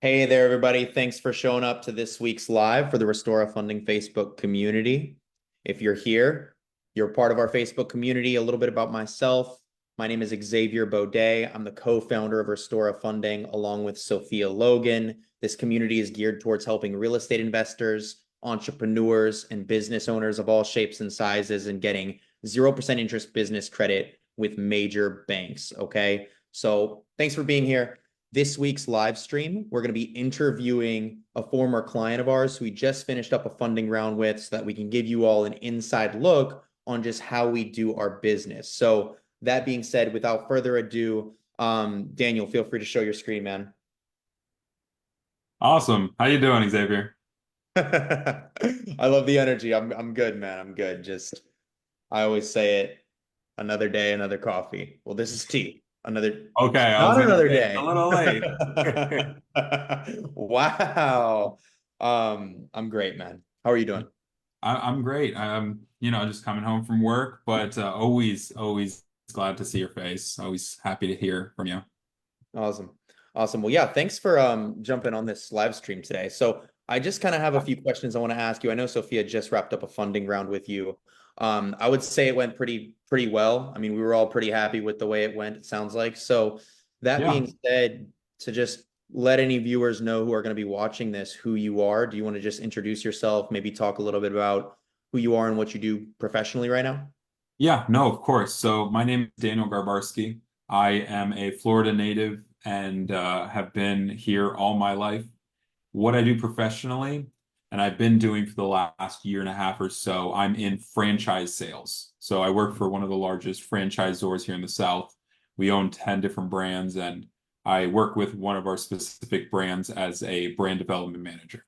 Hey there, everybody. Thanks for showing up to this week's live for the Restora Funding Facebook community. If you're here, you're part of our Facebook community. A little bit about myself. My name is Xavier Baudet. I'm the co-founder of Restora Funding along with Sophia Logan. This community is geared towards helping real estate investors, entrepreneurs, and business owners of all shapes and sizes and getting 0% interest business credit with major banks. Okay. So thanks for being here. This week's live stream, we're going to be interviewing a former client of ours who we just finished up a funding round with so that we can give you all an inside look on just how we do our business. So that being said, without further ado, Daniel, feel free to show your screen, man. Awesome. How you doing, Xavier? I love the energy. I'm good, man. I'm good. Just I always say it, another day, another coffee. Well, this is tea. Another, Okay, I was not gonna another say it's a day. little late. Wow. I'm great, man. How are you doing? I'm great. I'm just coming home from work, but always glad to see your face. Always happy to hear from you. Awesome. Awesome. Well, yeah, thanks for jumping on this live stream today. So I just kind of have a few questions I want to ask you. I know Sophia just wrapped up a funding round with you. I would say it went pretty well. I mean, we were all pretty happy with the way it went, it sounds like. So that Yeah. being said, to just let any viewers know who are going to be watching this, who you are, do you want to just introduce yourself, maybe talk a little bit about who you are and what you do professionally right now? Yeah, no, of course. So my name is Daniel Garbarski. I am a Florida native and have been here all my life. What I do professionally, and I've been doing for the last year and a half or so, I'm in franchise sales. So I work for one of the largest franchisors here in the South. We own 10 different brands, and I work with one of our specific brands as a brand development manager.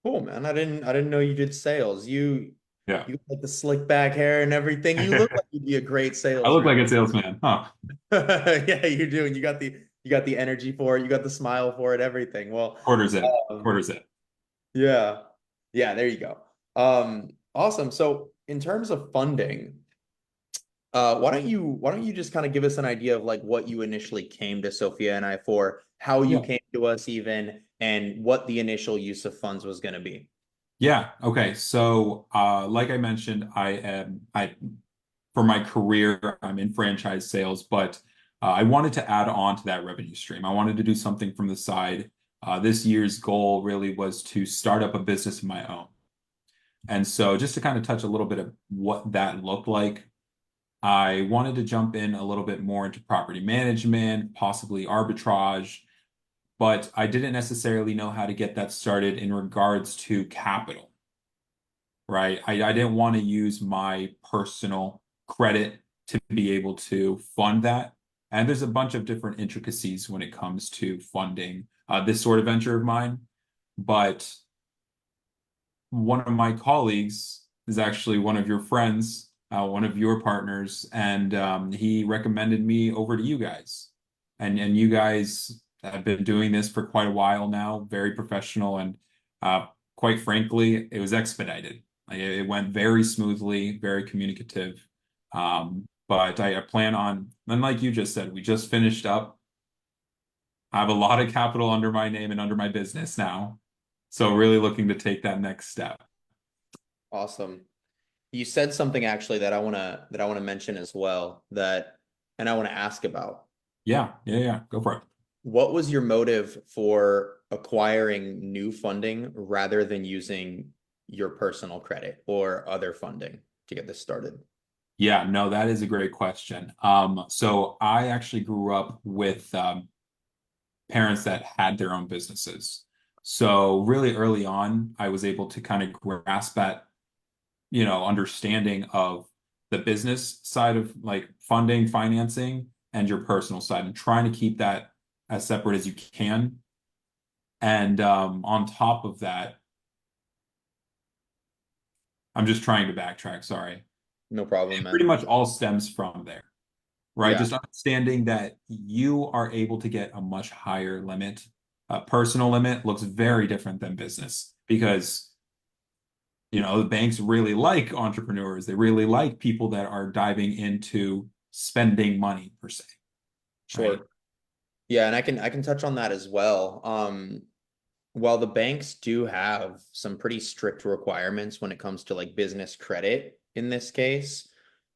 Cool, man. I didn't know you did sales. Yeah. You got like the slick back hair and everything. You look like you'd be a great I look salesman. like a salesman, huh? Yeah, you do. And you got the energy for it. You got the smile for it, everything. Well, Quarters it. um, Quarters it. yeah. Yeah, there you go. Awesome. So in terms of funding, why don't you just kind of give us an idea of like what you initially came to Sophia and I for, how you Yeah. came to us even, and what the initial use of funds was going to be. Yeah. Okay. So, like I mentioned, I for my career, I'm in franchise sales, but I wanted to add on to that revenue stream. I wanted to do something from the side. This year's goal really was to start up a business of my own. And so, just to kind of touch a little bit of what that looked like, I wanted to jump in a little bit more into property management, possibly arbitrage, but I didn't necessarily know how to get that started in regards to capital, right? I didn't want to use my personal credit to be able to fund that. And there's a bunch of different intricacies when it comes to funding this sort of venture of mine. But one of my colleagues is actually one of your friends, one of your partners, and he recommended me over to you guys. And you guys have been doing this for quite a while now, very professional, and quite frankly, it was expedited. Like, it went very smoothly, very communicative. But I plan on, and like you just said, we just finished up. I have a lot of capital under my name and under my business now. So really looking to take that next step. Awesome. You said something actually that I want to mention as well that and I want to ask about. Yeah. Go for it. What was your motive for acquiring new funding rather than using your personal credit or other funding to get this started? Yeah, no, that is a great question. So I actually grew up with parents that had their own businesses. So really early on, I was able to kind of grasp that, understanding of the business side of like funding, financing, and your personal side, and trying to keep that as separate as you can. And on top of that, I'm just trying to backtrack, sorry. No problem, It pretty man. much all stems from there, right? Yeah, Just understanding that you are able to get a much higher limit. Personal limit looks very different than business because, the banks really like entrepreneurs. They really like people that are diving into spending money per se, right? sure. Yeah, and I can touch on that as well. While the banks do have some pretty strict requirements when it comes to like business credit in this case,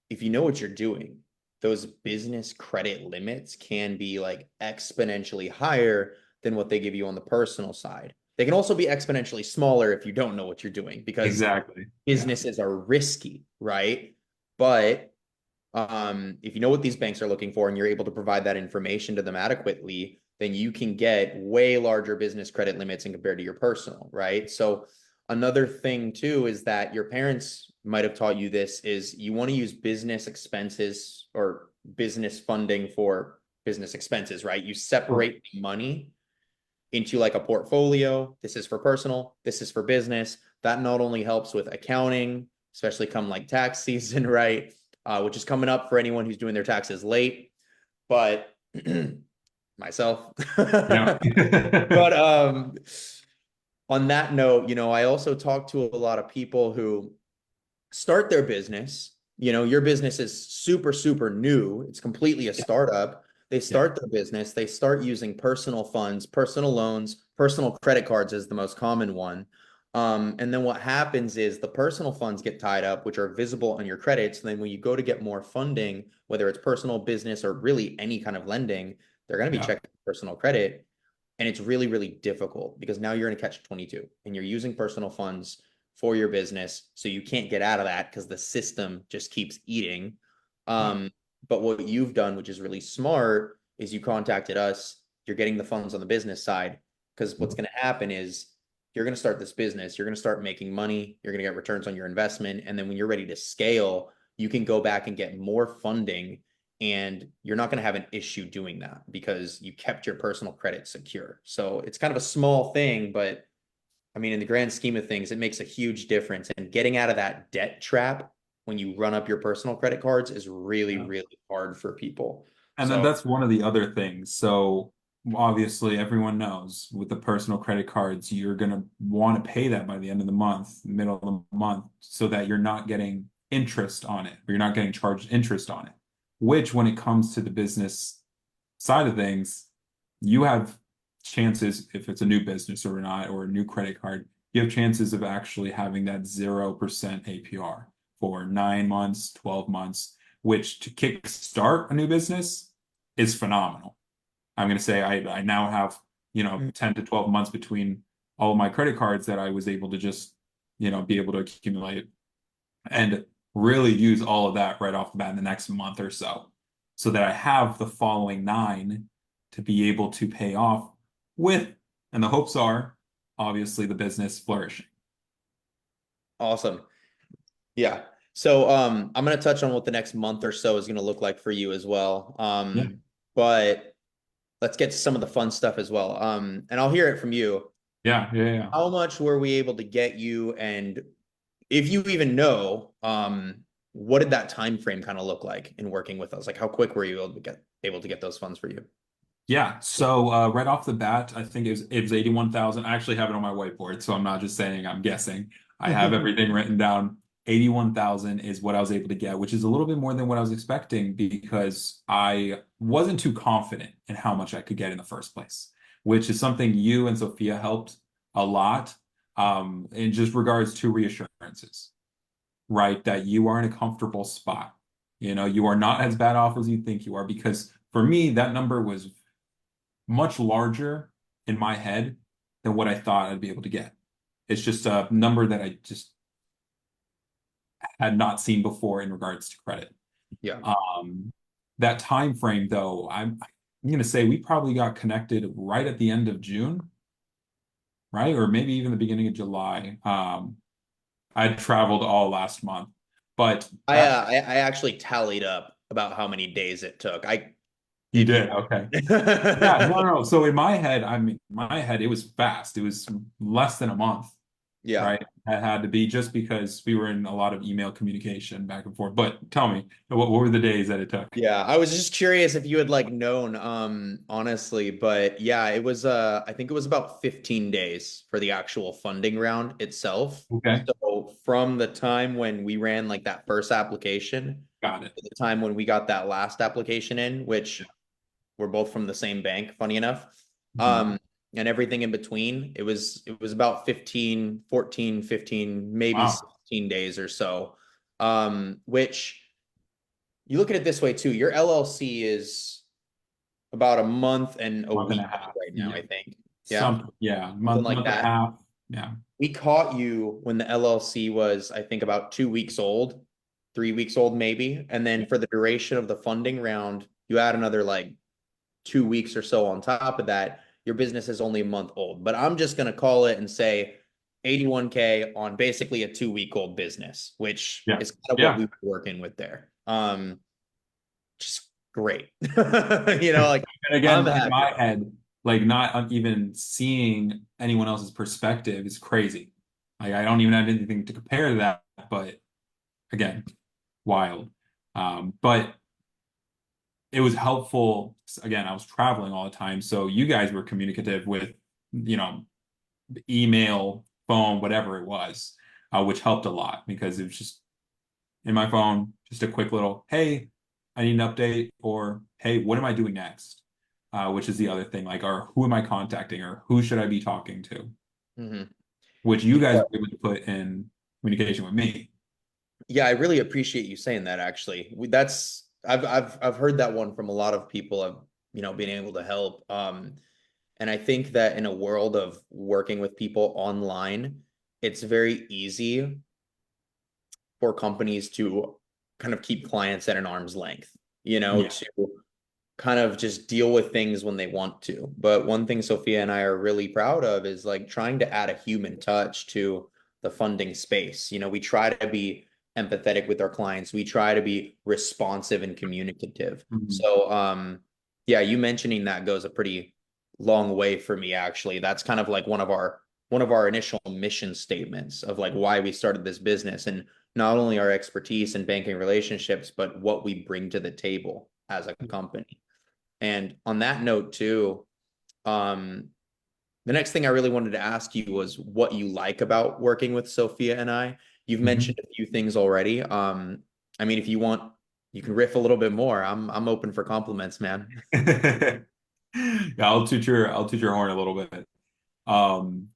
if you know what you're doing, those business credit limits can be like exponentially higher than what they give you on the personal side. They can also be exponentially smaller if you don't know what you're doing because Exactly. Yeah. businesses are risky, right? But if you know what these banks are looking for and you're able to provide that information to them adequately, then you can get way larger business credit limits in compared to your personal, right? So another thing too is that your parents might have taught you this is you want to use business expenses or business funding for business expenses, right? You Correct. separate the money into like a portfolio. This is for personal, this is for business. That not only helps with accounting, especially come like tax season, right? Which is coming up for anyone who's doing their taxes late, but myself. Yeah. But on that note, I also talk to a lot of people who start their business. Your business is super, super new. It's completely a startup. They Yeah. start their business, they start using personal funds, personal loans, personal credit cards is the most common one. And then what happens is the personal funds get tied up, which are visible on your credits. And then when you go to get more funding, whether it's personal, business, or really any kind of lending, they're going to be Yeah. checking personal credit. And it's really, really difficult because now you're in a catch 22 and you're using personal funds for your business. So you can't get out of that because the system just keeps eating. Yeah. Um, but what you've done, which is really smart, is you contacted us. You're getting the funds on the business side because what's going to happen is you're going to start this business. You're going to start making money. You're going to get returns on your investment. And then when you're ready to scale, you can go back and get more funding and you're not going to have an issue doing that because you kept your personal credit secure. So it's kind of a small thing, but I mean, in the grand scheme of things, it makes a huge difference. And getting out of that debt trap when you run up your personal credit cards is really, Yeah. really hard for people. And then So, that's one of the other things. So obviously everyone knows with the personal credit cards, you're gonna want to pay that by the end of the month, middle of the month, so that you're not getting interest on it, or you're not getting charged interest on it. Which when it comes to the business side of things, you have chances, if it's a new business or not, or a new credit card, you have chances of actually having that 0% APR for 9 months, 12 months, which to kickstart a new business is phenomenal. I'm going to say I now have, 10 to 12 months between all of my credit cards that I was able to just, be able to accumulate and really use all of that right off the bat in the next month or so, so that I have the following nine to be able to pay off with, and the hopes are obviously the business flourishing. awesome. Yeah. So I'm gonna touch on what the next month or so is gonna look like for you as well. Yeah, But let's get to some of the fun stuff as well. And I'll hear it from you. yeah, yeah, yeah. How much were we able to get you, and if you even know, what did that time frame kind of look like in working with us? Like, how quick were you able to get those funds for you? Yeah, so right off the bat, I think it was 81,000. I actually have it on my whiteboard, so I'm not just saying, I'm guessing. I have everything written down. 81,000 is what I was able to get, which is a little bit more than what I was expecting because I wasn't too confident in how much I could get in the first place, which is something you and Sophia helped a lot in just regards to reassurances, right? That you are in a comfortable spot. You are not as bad off as you think you are because for me, that number was much larger in my head than what I thought I'd be able to get. It's just a number that I just had not seen before in regards to credit. Yeah. Um, that time frame, though, I'm going to say we probably got connected right at the end of June, right? Or maybe even the beginning of July. I traveled all last month, but I that uh, I, I actually tallied up about how many days it took. you If you did. Okay. Yeah, no, no. So in my head, it was fast. It was less than a month, Yeah. right? That had to be just because we were in a lot of email communication back and forth. But tell me, what were the days that it took? Yeah, I was just curious if you had like known, honestly, but yeah, I think it was about 15 days for the actual funding round itself. Okay, So from the time when we ran like that first application got it. to the time when we got that last application in, which We're both from the same bank, funny enough. Mhm. And everything in between, it was about 15, 14, 15, maybe Wow. 16 days or so. Which you look at it this way too. Your LLC is about a month and a Month and a week half. right now, Yeah. I think. Yeah, Yeah, something month, like month and a that. half. Yeah. We caught you when the LLC was, I think, about 2 weeks old, 3 weeks old, maybe. And then for the duration of the funding round, you add another like 2 weeks or so on top of that. Your business is only a month old. But I'm just going to call it and say 81K on basically a 2 week old business, which Yeah. is kind of what Yeah. we were working with there. Just great. Like And I'm again, in happy. my head, like not even seeing anyone else's perspective is crazy. Like I don't even have anything to compare to that, but again, wild. But it was helpful. Again, I was traveling all the time, so you guys were communicative with, you know, email, phone, whatever it was, which helped a lot because it was just in my phone, just a quick little, hey, I need an update, or hey, what am I doing next? Which is the other thing, like, or who am I contacting, or who should I be talking to? Mhm. Which you guys were able to put in communication with me. Yeah, I really appreciate you saying that actually. That's I've heard that one from a lot of people I've, been able to help. And I think that in a world of working with people online, it's very easy for companies to kind of keep clients at an arm's length, Yeah. to kind of just deal with things when they want to. But one thing Sophia and I are really proud of is like trying to add a human touch to the funding space. We try to be empathetic with our clients. We try to be responsive and communicative. Mhm. So yeah, you mentioning that goes a pretty long way for me actually. That's kind of like one of our initial mission statements of like why we started this business, and not only our expertise in banking relationships, but what we bring to the table as a company. And on that note, too, um, the next thing I really wanted to ask you was what you like about working with Sophia and I. You've Mhm. mentioned a few things already. I mean, if you want, you can riff a little bit more. I'm open for compliments, man. Yeah, I'll toot your horn a little bit. Um,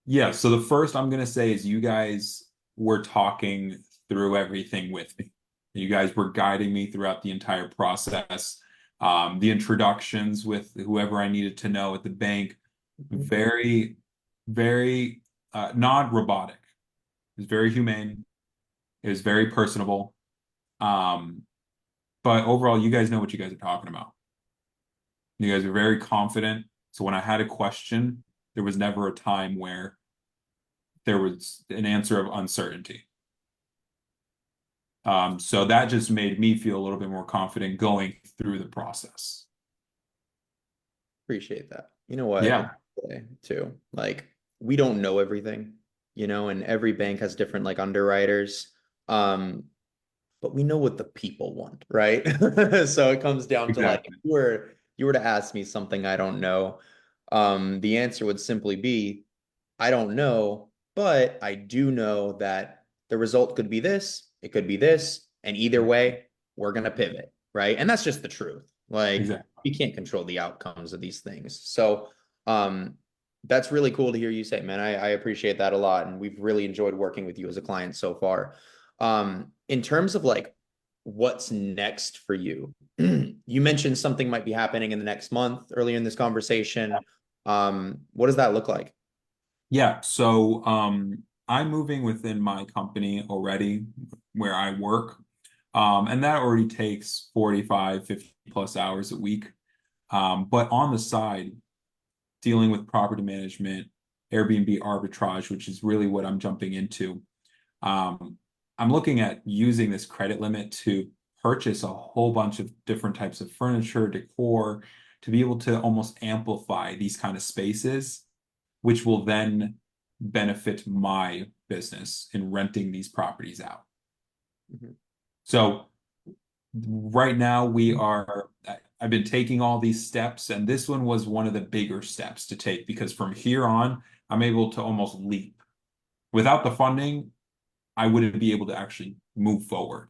yeah, so the first I'm gonna say is you guys were talking through everything with me. You guys were guiding me throughout the entire process. The introductions with whoever I needed to know at the bank, very, very non-robotic. It was very humane. It was very personable. Um, but overall, you guys know what you guys are talking about. You guys are very confident. So when I had a question, there was never a time where there was an answer of uncertainty. So that just made me feel a little bit more confident going through the process. Appreciate that. You know what? Yeah, At the end of the day, too, like we don't know everything, and every bank has different like underwriters. Um, but we know what the people want, right? So it comes down to like if exactly. you were to ask me something I don't know, the answer would simply be I don't know, but I do know that the result could be this, it could be this, and either way, we're gonna pivot, right? And that's just the truth. Like Exactly. we can't control the outcomes of these things. So um that's really cool to hear you say, man. I appreciate that a lot. And we've really enjoyed working with you as a client so far. In terms of like what's next for you, you mentioned something might be happening in the next month earlier in this conversation. What does that look like? Yeah, so I'm moving within my company already where I work. And that already takes 45, 50 plus hours a week. But on the side, dealing with property management, Airbnb arbitrage, which is really what I'm jumping into. Um, I'm looking at using this credit limit to purchase a whole bunch of different types of furniture, decor, to be able to almost amplify these kind of spaces, which will then benefit my business in renting these properties out. Mhm. So right now I've been taking all these steps, and this one was one of the bigger steps to take because from here on, I'm able to almost leap. Without the funding, I wouldn't be able to actually move forward.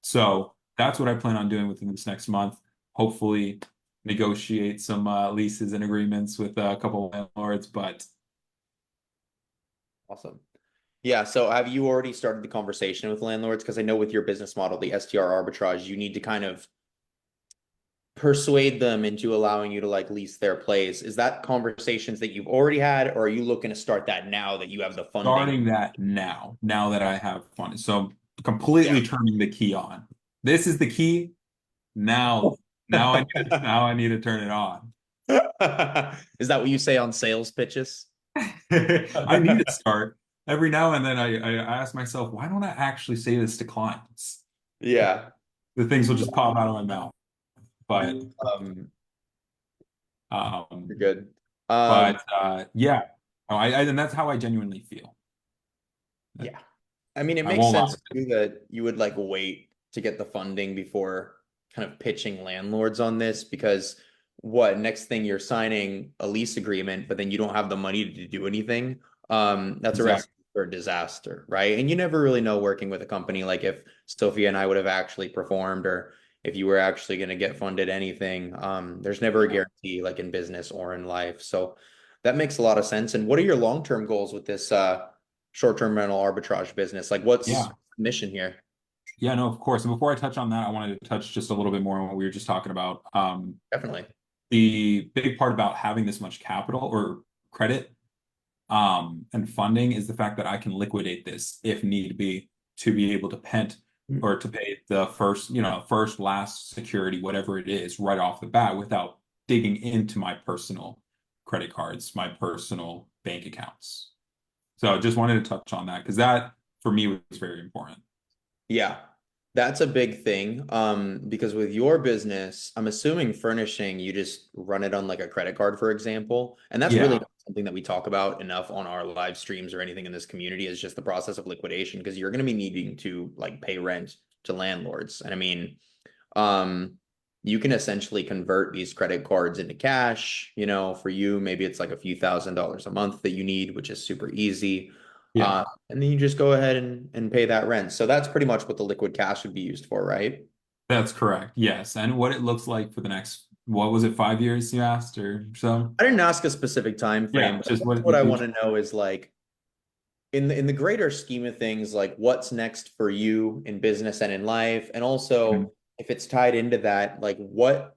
So that's what I plan on doing within this next month. Hopefully, negotiate some leases and agreements with a couple of landlords, but Awesome. Yeah, so have you already started the conversation with landlords? Because I know with your business model, the STR arbitrage, you need to kind of persuade them into allowing you to like lease their place. Is that conversations that you've already had, or are you looking to start that now that you have the funding? starting that now that I have fun. So Yeah. completely turning the key on. This is the key. Now, now I need to turn it on. Is that what you say on sales pitches? I need to start every now and then. I ask myself, why don't I actually say this to clients? Yeah. The things will just pop out of my mouth. But Um, you're um, good. Um, yeah, and that's how I genuinely feel. yeah. I mean, it I makes won't sense lie. too that you would like wait to get the funding before kind of pitching landlords on this because what next thing you're signing a lease agreement, but then you don't have the money to do anything. That's a recipe Exactly. for disaster, right? And you never really know working with a company like if Sophia and I would have actually performed or if you were actually going to get funded anything. There's never a guarantee like in business or in life. So that makes a lot of sense. And what are your long-term goals with this short-term rental arbitrage business? Like what's Yeah. the mission here? Yeah, no, of course. And before I touch on that, I wanted to touch just a little bit more on what we were just talking about. Definitely. The big part about having this much capital or credit and funding is the fact that I can liquidate this if need be able to pent or to pay the first, first, last security, whatever it is, right off the bat without digging into my personal credit cards, my personal bank accounts. So I just wanted to touch on that because that for me was very important. Yeah, that's a big thing. Because with your business, I'm assuming furnishing, you just run it on like a credit card, for example. And that's really Yeah, not something that we talk about enough on our live streams or anything in this community is just the process of liquidation because you're going to be needing to like pay rent to landlords. And I mean, um, you can essentially convert these credit cards into cash. For you, maybe it's like a few $1,000s a month that you need, which is super easy. yeah, And then you just go ahead and pay that rent. So that's pretty much what the liquid cash would be used for, right? that's correct. Yes. And what it looks like for the next, what was it, 5 years you asked or so? I didn't ask a specific time frame, Yeah, but just what I you want to know is like in the greater scheme of things, like what's next for you in business and in life, and also if it's tied into that, like what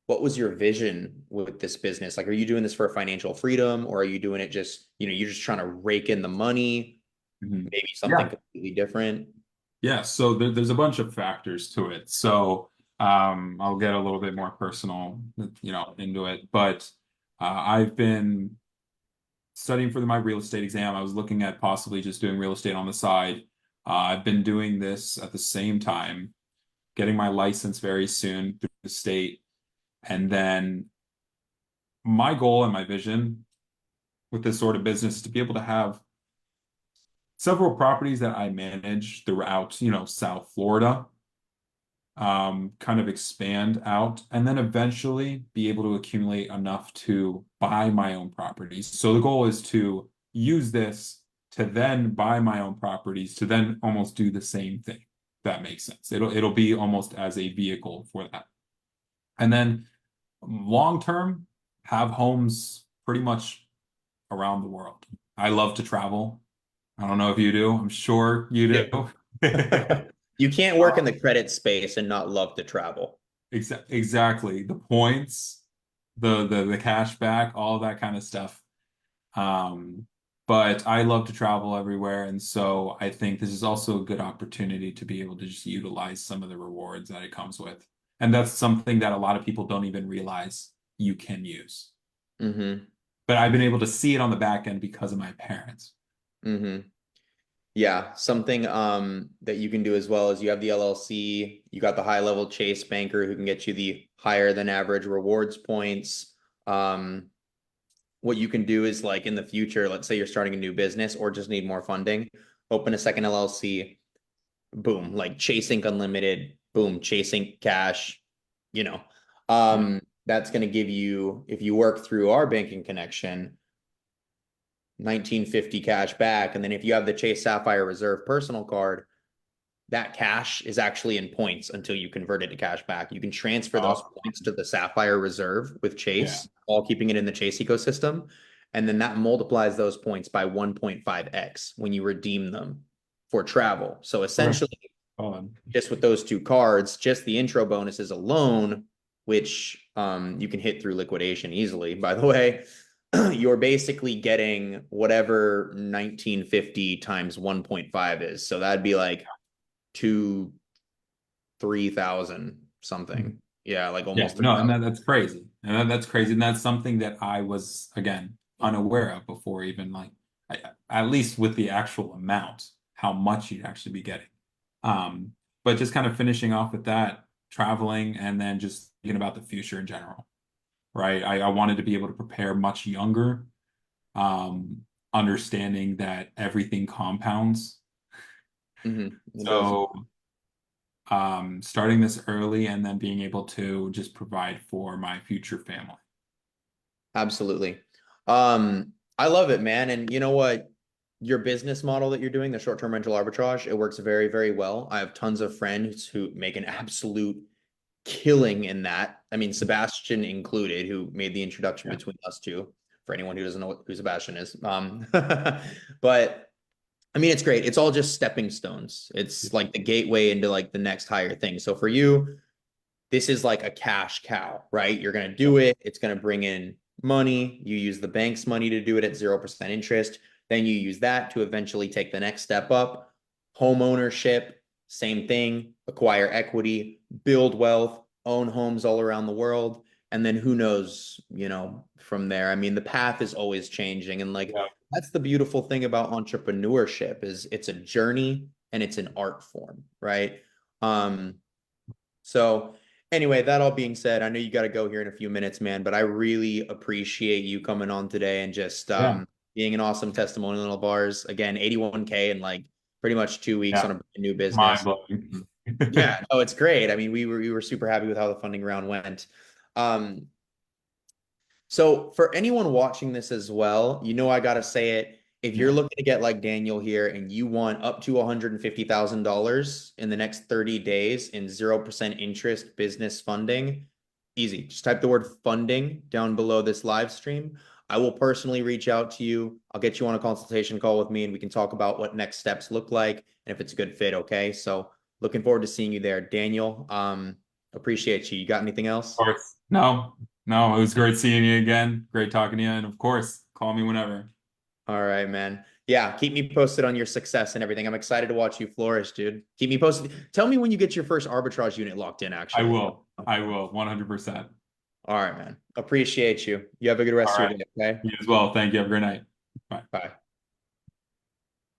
was your vision with this business? Like, are you doing this for financial freedom or are you doing it just, you're just trying to rake in the money, Mhm. maybe something Yeah. completely different? Yeah, so there's a bunch of factors to it. So I'll get a little bit more personal, into it. But I've been studying for my real estate exam. I was looking at possibly just doing real estate on the side. I've been doing this at the same time, getting my license very soon through the state. And then my goal and my vision with this sort of business is to be able to have several properties that I manage throughout, South Florida, kind of expand out, and then eventually be able to accumulate enough to buy my own properties. So the goal is to use this to then buy my own properties to then almost do the same thing. If that makes sense. It'll be almost as a vehicle for that. And then long term, have homes pretty much around the world. I love to travel. I don't know if you do. I'm sure you Yeah. do. You can't work in the credit space and not love to travel. Exactly. The points, the cash back, all that kind of stuff. Um, but I love to travel everywhere, and so I think this is also a good opportunity to be able to just utilize some of the rewards that it comes with. And that's something that a lot of people don't even realize you can use. Mm-hmm. But I've been able to see it on the back end because of my parents. Mm-hmm. Yeah, something that you can do as well is you have the LLC, you got the high level Chase banker who can get you the higher than average rewards points. Um, what you can do is like in the future, let's say you're starting a new business or just need more funding, open a second LLC, boom, like Chase Inc Unlimited, boom, Chase Inc Cash, you know. Yeah. That's going to give you, if you work through our banking connection, 1950 cash back. And then if you have the Chase Sapphire Reserve personal card, that cash is actually in points until you convert it to cash back. You can transfer those Oh, points to the Sapphire Reserve with yeah. Chase, all keeping it in the Chase ecosystem. And then that multiplies those points by 1.5x when you redeem them for travel. So Okay. essentially, Fun. just with those two cards, just the intro bonuses alone, which you can hit through liquidation easily, by the way, you're basically getting whatever 1950 times 1.5 is. So that'd be like two, 3,000 something. Yeah, like Yeah, almost no, and 3,000. that's crazy. And that's crazy. And that's something that I was, again, unaware of before, even like, at least with the actual amount, how much you'd actually be getting. Um, but just kind of finishing off with that, traveling and then just thinking about the future in general, right? I wanted to be able to prepare much younger, understanding that everything compounds. It does. So, starting this early and then being able to just provide for my future family. Absolutely. I love it, man. And you know what? Your business model that you're doing, the short-term rental arbitrage, it works very, very well. I have tons of friends who make an absolute killing in that. I mean, Sebastian included, who made the introduction Yeah. between us two, for anyone who doesn't know who Sebastian is. But I mean, it's great. It's all just stepping stones. It's like the gateway into like the next higher thing. So for you, this is like a cash cow, right? You're going to do it. It's going to bring in money. You use the bank's money to do it at 0% interest. Then you use that to eventually take the next step up. Home ownership, same thing, acquire equity, build wealth, own homes all around the world. And then who knows, from there. I mean, the path is always changing. And like, Yeah. that's the beautiful thing about entrepreneurship is it's a journey and it's an art form, right? Um, so anyway, that all being said, I know you got to go here in a few minutes, man, but I really appreciate you coming on today and just Yeah. being an awesome testimonial of ours. Again, 81K in like pretty much 2 weeks Yeah. on a new Mind business. blowing. Yeah, oh, it's great. I mean, we were super happy with how the funding round went. Um, so for anyone watching this as well, I gotta say it. If you're Yeah. looking to get like Daniel here and you want up to $150,000 in the next 30 days in 0% interest business funding, easy. Just type the word funding down below this live stream. I will personally reach out to you. I'll get you on a consultation call with me and we can talk about what next steps look like and if it's a good fit. Okay. So looking forward to seeing you there, Daniel. Appreciate you. You got anything else? Of course. No, no, it was great seeing you again. Great talking to you. And of course, call me whenever. All right, man. Yeah, keep me posted on your success and everything. I'm excited to watch you flourish, dude. Keep me posted. Tell me when you get your first arbitrage unit locked in, I actually. will. I will. 100%. All right, man. Appreciate you. You have a good All rest of right. your day, okay? You as well. Thank you. Have a great night. Bye. Bye.